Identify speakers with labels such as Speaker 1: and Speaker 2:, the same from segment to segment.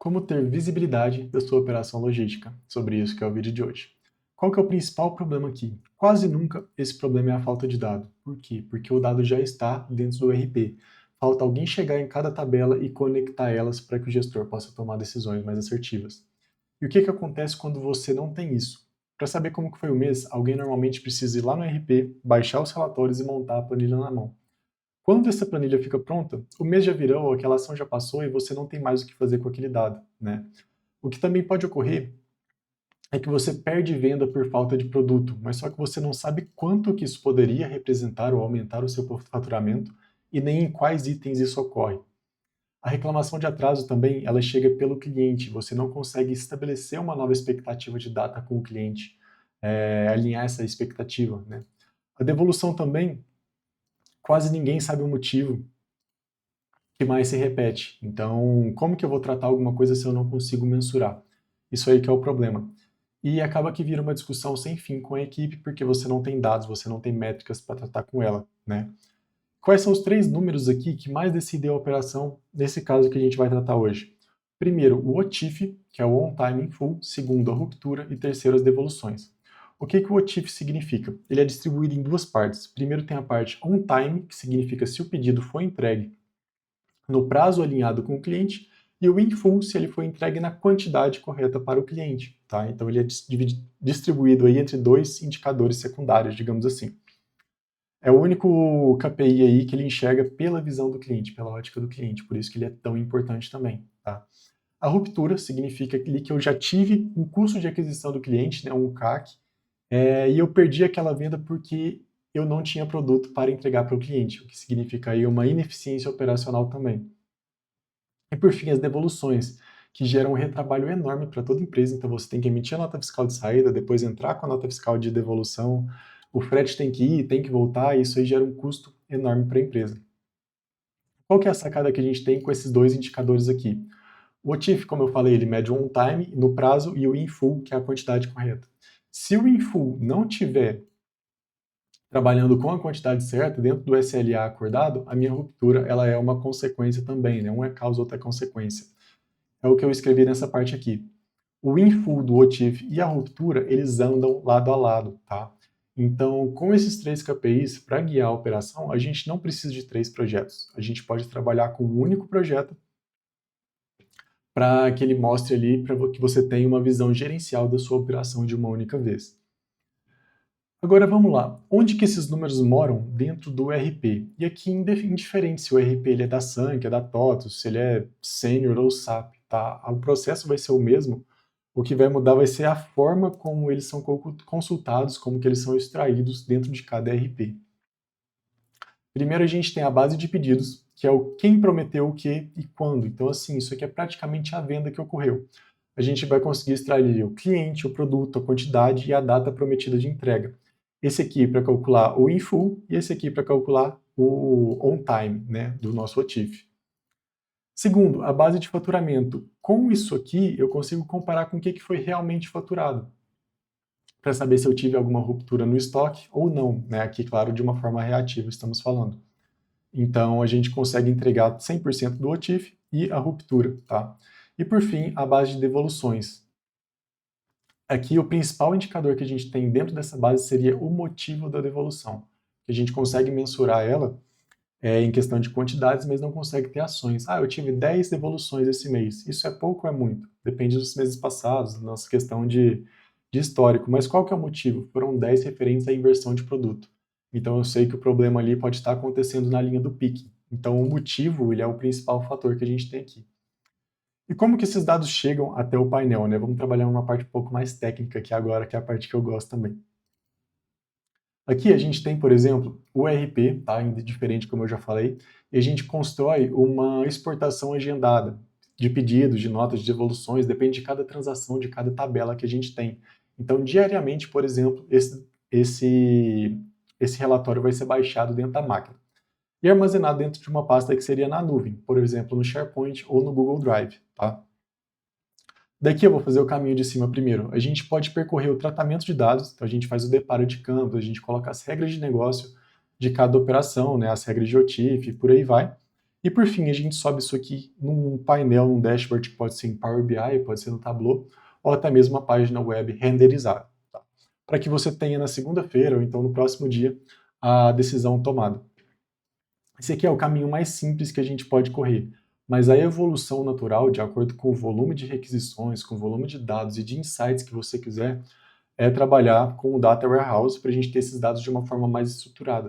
Speaker 1: Como ter visibilidade da sua operação logística. Sobre isso que é o vídeo de hoje. Qual que é o principal problema aqui? Quase nunca esse problema é a falta de dado. Por quê? Porque o dado já está dentro do ERP. Falta alguém chegar em cada tabela e conectar elas para que o gestor possa tomar decisões mais assertivas. E o que que acontece quando você não tem isso? Para saber como que foi o mês, alguém normalmente precisa ir lá no ERP, baixar os relatórios e montar a planilha na mão. Quando essa planilha fica pronta, o mês já virou, aquela ação já passou e você não tem mais o que fazer com aquele dado, né? O que também pode ocorrer é que você perde venda por falta de produto, mas só que você não sabe quanto que isso poderia representar ou aumentar o seu faturamento e nem em quais itens isso ocorre. A reclamação de atraso também, ela chega pelo cliente, você não consegue estabelecer uma nova expectativa de data com o cliente, alinhar essa expectativa, né? A devolução também, quase ninguém sabe o motivo que mais se repete. Então, como que eu vou tratar alguma coisa se eu não consigo mensurar? Isso aí que é o problema. E acaba que vira uma discussão sem fim com a equipe, porque você não tem dados, você não tem métricas para tratar com ela, né? Quais são os três números aqui que mais decidem a operação nesse caso que a gente vai tratar hoje? Primeiro, o OTIF, que é o On Time in Full, segundo, a ruptura e terceiro, as devoluções. O que que o OTIF significa? Ele é distribuído em duas partes. Primeiro tem a parte On Time, que significa se o pedido foi entregue no prazo alinhado com o cliente, e o in full se ele foi entregue na quantidade correta para o cliente. Tá? Então ele é distribuído aí entre dois indicadores secundários, digamos assim. É o único KPI aí que ele enxerga pela visão do cliente, pela ótica do cliente, por isso que ele é tão importante também. Tá? A ruptura significa que eu já tive um custo de aquisição do cliente, né, um CAC, e eu perdi aquela venda porque eu não tinha produto para entregar para o cliente, o que significa aí uma ineficiência operacional também. E por fim, as devoluções, que geram um retrabalho enorme para toda empresa, então você tem que emitir a nota fiscal de saída, depois entrar com a nota fiscal de devolução, o frete tem que ir, tem que voltar, e isso aí gera um custo enorme para a empresa. Qual que é a sacada que a gente tem com esses dois indicadores aqui? O OTIF, como eu falei, ele mede o on time no prazo e o in full, que é a quantidade correta. Se o in full não tiver trabalhando com a quantidade certa, dentro do SLA acordado, a minha ruptura ela é uma consequência também, né? Um é causa, outro é consequência. É o que eu escrevi nessa parte aqui. O in-full do OTIF e a ruptura, eles andam lado a lado, tá? Então, com esses três KPIs, para guiar a operação, a gente não precisa de três projetos. A gente pode trabalhar com um único projeto para que ele mostre ali para que você tenha uma visão gerencial da sua operação de uma única vez. Agora vamos lá. Onde que esses números moram dentro do RP? E aqui indiferente se o RP ele é da Sun, que é da TOTUS, se ele é Sênior ou SAP, tá? O processo vai ser o mesmo. O que vai mudar vai ser a forma como eles são consultados, como que eles são extraídos dentro de cada RP. Primeiro a gente tem a base de pedidos, que é o quem prometeu o que e quando. Então assim, isso aqui é praticamente a venda que ocorreu. A gente vai conseguir extrair o cliente, o produto, a quantidade e a data prometida de entrega. Esse aqui para calcular o in full e esse aqui para calcular o on time, né, do nosso OTIF. Segundo, a base de faturamento. Com isso aqui, eu consigo comparar com o que foi realmente faturado, para saber se eu tive alguma ruptura no estoque ou não, né? Aqui, claro, de uma forma reativa estamos falando. Então, a gente consegue entregar 100% do OTIF e a ruptura, tá? E por fim, a base de devoluções. Aqui, o principal indicador que a gente tem dentro dessa base seria o motivo da devolução. A gente consegue mensurar ela em questão de quantidades, mas não consegue ter ações. Ah, eu tive 10 devoluções esse mês. Isso é pouco ou é muito? Depende dos meses passados, da nossa questão de histórico. Mas qual que é o motivo? Foram 10 referentes à inversão de produto. Então eu sei que o problema ali pode estar acontecendo na linha do pique. Então o motivo ele é o principal fator que a gente tem aqui. E como que esses dados chegam até o painel, né? Vamos trabalhar numa parte um pouco mais técnica aqui agora, que é a parte que eu gosto também. Aqui a gente tem, por exemplo, o RP, tá? Diferente como eu já falei, e a gente constrói uma exportação agendada de pedidos, de notas, de devoluções, depende de cada transação, de cada tabela que a gente tem. Então, diariamente, por exemplo, esse relatório vai ser baixado dentro da máquina e armazenado dentro de uma pasta que seria na nuvem, por exemplo, no SharePoint ou no Google Drive, tá? Daqui eu vou fazer o caminho de cima primeiro. A gente pode percorrer o tratamento de dados, então a gente faz o deparo de campos, a gente coloca as regras de negócio de cada operação, né, as regras de OTIF, por aí vai. E por fim, a gente sobe isso aqui num painel, num dashboard que pode ser em Power BI, pode ser no Tableau, ou até mesmo uma página web renderizada, tá? Para que você tenha na segunda-feira ou então no próximo dia a decisão tomada. Esse aqui é o caminho mais simples que a gente pode correr, mas a evolução natural, de acordo com o volume de requisições, com o volume de dados e de insights que você quiser, é trabalhar com o Data Warehouse para a gente ter esses dados de uma forma mais estruturada.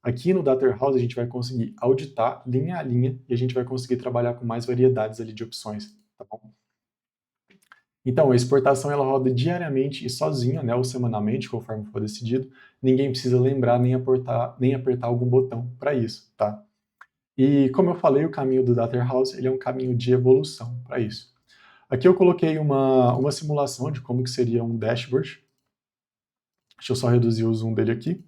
Speaker 1: Aqui no Data Warehouse a gente vai conseguir auditar linha a linha e a gente vai conseguir trabalhar com mais variedades ali de opções, tá bom? Então, a exportação ela roda diariamente e sozinha, né, ou semanalmente, conforme for decidido. Ninguém precisa lembrar nem apertar algum botão para isso, tá? E como eu falei, o caminho do Data Warehouse ele é um caminho de evolução para isso. Aqui eu coloquei uma simulação de como que seria um dashboard. Deixa eu só reduzir o zoom dele aqui.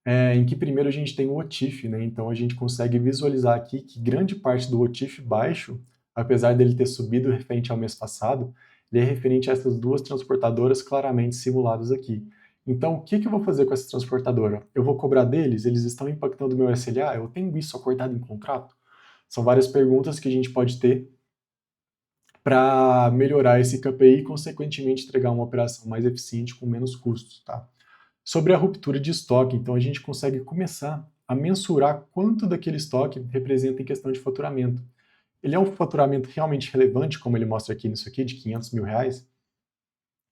Speaker 1: Em que primeiro a gente tem o OTIF, né? Então a gente consegue visualizar aqui que grande parte do OTIF baixo, apesar dele ter subido referente ao mês passado, ele é referente a essas duas transportadoras claramente simuladas aqui. Então, o que eu vou fazer com essa transportadora? Eu vou cobrar deles? Eles estão impactando o meu SLA? Eu tenho isso acordado em contrato? São várias perguntas que a gente pode ter para melhorar esse KPI e, consequentemente, entregar uma operação mais eficiente com menos custos, tá? Sobre a ruptura de estoque, então a gente consegue começar a mensurar quanto daquele estoque representa em questão de faturamento. Ele é um faturamento realmente relevante, como ele mostra aqui nisso aqui, de 500 mil reais?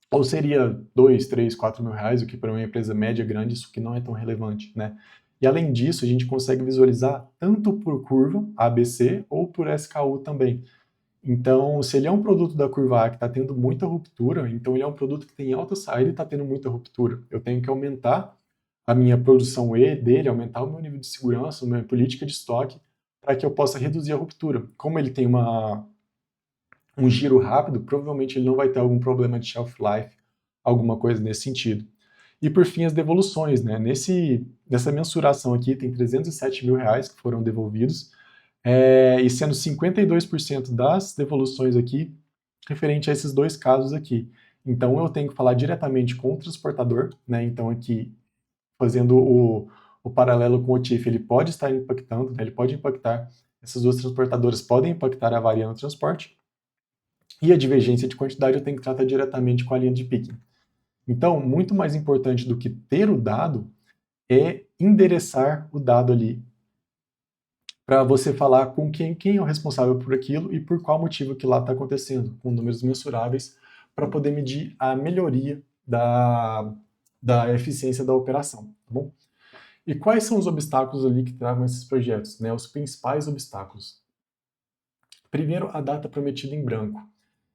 Speaker 1: Ou seria 2, 3, 4 mil reais, o que para uma empresa média grande isso que não é tão relevante, né? E além disso, a gente consegue visualizar tanto por curva, ABC, ou por SKU também. Então, se ele é um produto da curva A que está tendo muita ruptura, então ele é um produto que tem alta saída e está tendo muita ruptura. Eu tenho que aumentar a minha produção E dele, aumentar o meu nível de segurança, a minha política de estoque, para que eu possa reduzir a ruptura. Como ele tem um giro rápido, provavelmente ele não vai ter algum problema de shelf life, alguma coisa nesse sentido. E por fim, as devoluções, né? Nessa mensuração aqui, tem 307 mil reais que foram devolvidos, e sendo 52% das devoluções aqui referente a esses dois casos aqui. Então, eu tenho que falar diretamente com o transportador, né? Então, aqui, fazendo o paralelo com o TIF, ele pode estar impactando, né? Ele pode impactar, essas duas transportadoras podem impactar a avaria no transporte, e a divergência de quantidade eu tenho que tratar diretamente com a linha de picking. Então, muito mais importante do que ter o dado é endereçar o dado ali para você falar com quem é o responsável por aquilo e por qual motivo que lá está acontecendo, com números mensuráveis, para poder medir a melhoria da eficiência da operação, tá bom? E quais são os obstáculos ali que travam esses projetos, né? Os principais obstáculos. Primeiro, a data prometida em branco.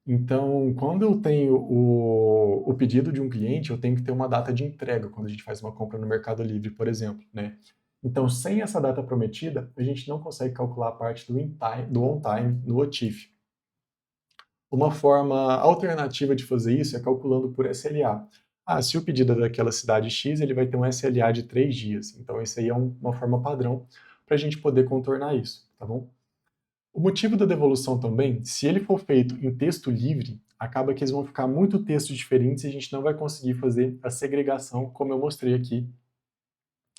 Speaker 1: Então, quando eu tenho o pedido de um cliente, eu tenho que ter uma data de entrega quando a gente faz uma compra no Mercado Livre, por exemplo, né? Então, sem essa data prometida, a gente não consegue calcular a parte do on-time no OTIF. Uma forma alternativa de fazer isso é calculando por SLA. Ah, se o pedido é daquela cidade X, ele vai ter um SLA de 3 dias. Então, isso aí é uma forma padrão para a gente poder contornar isso, tá bom? O motivo da devolução também, se ele for feito em texto livre, acaba que eles vão ficar muito textos diferentes e a gente não vai conseguir fazer a segregação, como eu mostrei aqui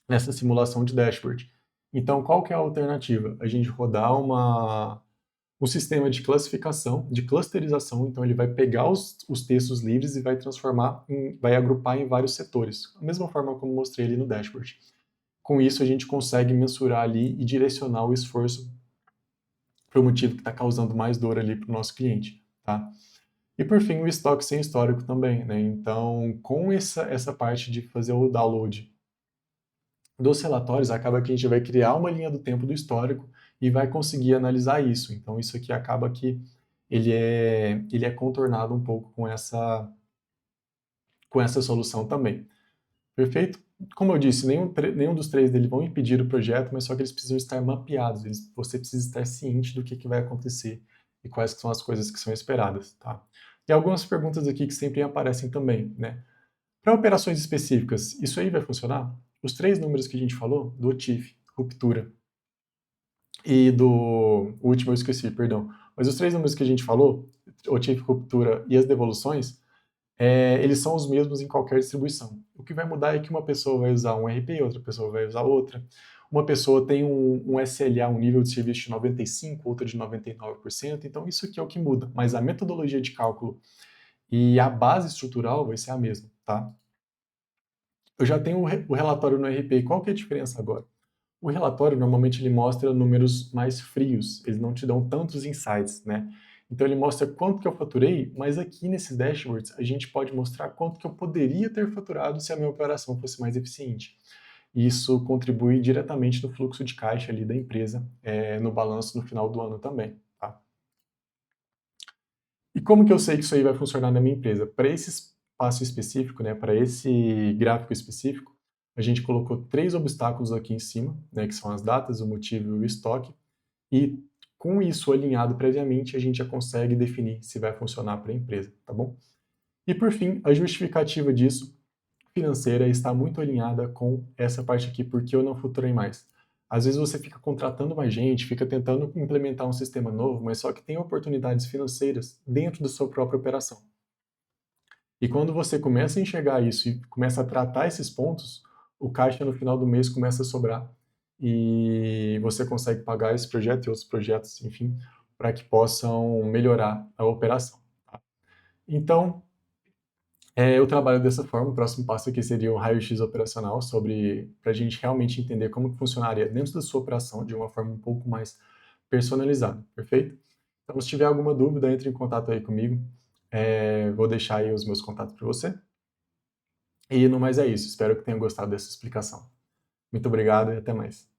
Speaker 1: nessa simulação de dashboard. Então, qual que é a alternativa? A gente rodar um sistema de classificação, de clusterização, então ele vai pegar os textos livres e vai vai agrupar em vários setores, da mesma forma como mostrei ali no dashboard. Com isso, a gente consegue mensurar ali e direcionar o esforço para o motivo que está causando mais dor ali para o nosso cliente, tá? E por fim, o estoque sem histórico também, né? Então, com essa parte de fazer o download dos relatórios, acaba que a gente vai criar uma linha do tempo do histórico e vai conseguir analisar isso. Então, isso aqui acaba que ele é contornado um pouco com essa solução também. Perfeito? Como eu disse, nenhum dos três deles vão impedir o projeto, mas só que eles precisam estar mapeados, você precisa estar ciente do que vai acontecer e quais são as coisas que são esperadas, tá? E algumas perguntas aqui que sempre aparecem também, né? Para operações específicas, isso aí vai funcionar? Os três números que a gente falou, do OTIF, ruptura, e o último eu esqueci, perdão, mas os três números que a gente falou, OTIF, ruptura e as devoluções, eles são os mesmos em qualquer distribuição. O que vai mudar é que uma pessoa vai usar um RP, outra pessoa vai usar outra. uma pessoa tem um SLA, um nível de serviço de 95%, outra de 99%, então isso aqui é o que muda, mas a metodologia de cálculo e a base estrutural vai ser a mesma, tá? Eu já tenho o relatório no RP, qual que é a diferença agora? O relatório, normalmente, ele mostra números mais frios, eles não te dão tantos insights, né? Então, ele mostra quanto que eu faturei, mas aqui nesses dashboards, a gente pode mostrar quanto que eu poderia ter faturado se a minha operação fosse mais eficiente. E isso contribui diretamente no fluxo de caixa ali da empresa, no balanço no final do ano também, tá? E como que eu sei que isso aí vai funcionar na minha empresa? Para esse espaço específico, né, para esse gráfico específico, a gente colocou 3 obstáculos aqui em cima, né, que são as datas, o motivo e o estoque, e com isso alinhado previamente, a gente já consegue definir se vai funcionar para a empresa, tá bom? E por fim, a justificativa disso financeira está muito alinhada com essa parte aqui, porque eu não faturei mais. Às vezes você fica contratando mais gente, fica tentando implementar um sistema novo, mas só que tem oportunidades financeiras dentro da sua própria operação. E quando você começa a enxergar isso e começa a tratar esses pontos, o caixa no final do mês começa a sobrar e você consegue pagar esse projeto e outros projetos, enfim, para que possam melhorar a operação. Tá? Então, eu trabalho dessa forma. O próximo passo aqui seria um raio-x operacional sobre para a gente realmente entender como que funcionaria dentro da sua operação de uma forma um pouco mais personalizada, perfeito? Então, se tiver alguma dúvida, entre em contato aí comigo. Vou deixar aí os meus contatos para você. E no mais é isso. Espero que tenha gostado dessa explicação. Muito obrigado e até mais.